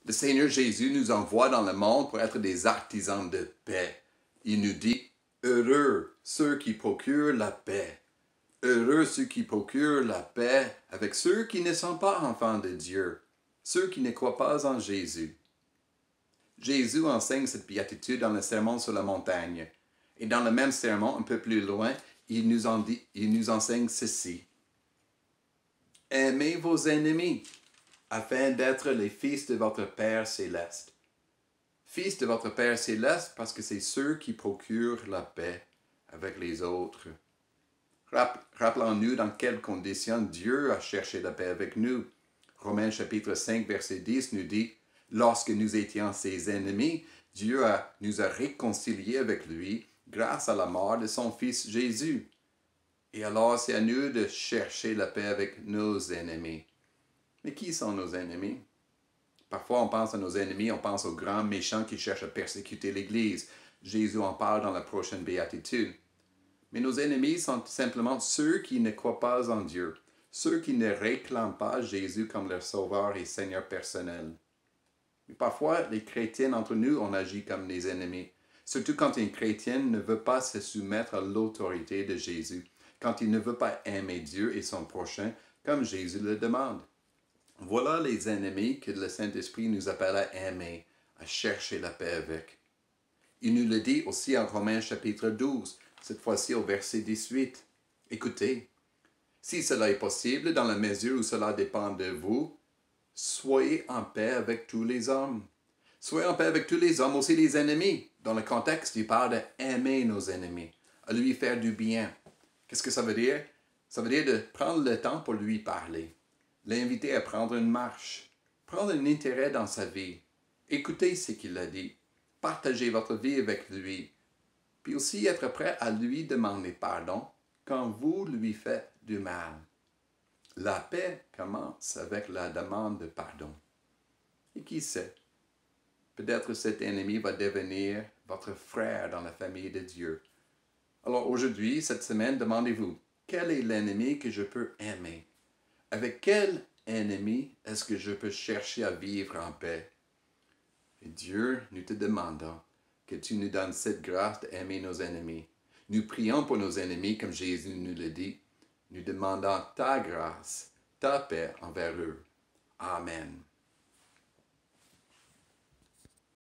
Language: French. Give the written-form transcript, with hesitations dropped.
Le Seigneur Jésus nous envoie dans le monde pour être des artisans de paix. Il nous dit, heureux ceux qui procurent la paix. Heureux ceux qui procurent la paix avec ceux qui ne sont pas enfants de Dieu, ceux qui ne croient pas en Jésus. Jésus enseigne cette béatitude dans le Sermon sur la montagne. Et dans le même sermon, un peu plus loin, il nous enseigne ceci. Aimez vos ennemis, afin d'être les fils de votre Père céleste. Fils de votre Père céleste, parce que c'est ceux qui procurent la paix avec les autres. Rappelons-nous dans quelles conditions Dieu a cherché la paix avec nous. Romains chapitre 5, verset 10 nous dit, « Lorsque nous étions ses ennemis, Dieu nous a réconciliés avec lui grâce à la mort de son Fils Jésus. » Et alors, c'est à nous de chercher la paix avec nos ennemis. Mais qui sont nos ennemis? Parfois, on pense à nos ennemis, on pense aux grands méchants qui cherchent à persécuter l'Église. Jésus en parle dans la prochaine béatitude. Mais nos ennemis sont simplement ceux qui ne croient pas en Dieu, ceux qui ne réclament pas Jésus comme leur sauveur et Seigneur personnel. Mais parfois, les chrétiens entre nous, on agit comme des ennemis, surtout quand un chrétien ne veut pas se soumettre à l'autorité de Jésus, quand il ne veut pas aimer Dieu et son prochain comme Jésus le demande. Voilà les ennemis que le Saint-Esprit nous appelle à aimer, à chercher la paix avec. Il nous le dit aussi en Romains chapitre 12, cette fois-ci au verset 18. Écoutez, si cela est possible, dans la mesure où cela dépend de vous, soyez en paix avec tous les hommes. Soyez en paix avec tous les hommes, aussi les ennemis. Dans le contexte, il parle d'aimer nos ennemis, à lui faire du bien. Qu'est-ce que ça veut dire? Ça veut dire de prendre le temps pour lui parler, l'inviter à prendre une marche, prendre un intérêt dans sa vie. Écoutez ce qu'il a dit. Partagez votre vie avec lui. Puis aussi être prêt à lui demander pardon quand vous lui faites du mal. La paix commence avec la demande de pardon. Et qui sait, peut-être cet ennemi va devenir votre frère dans la famille de Dieu. Alors aujourd'hui, cette semaine, demandez-vous, quel est l'ennemi que je peux aimer? Avec quel ennemi est-ce que je peux chercher à vivre en paix? Et Dieu, nous te demandons que tu nous donnes cette grâce d'aimer nos ennemis. Nous prions pour nos ennemis, comme Jésus nous le dit. Nous demandons ta grâce, ta paix envers eux. Amen.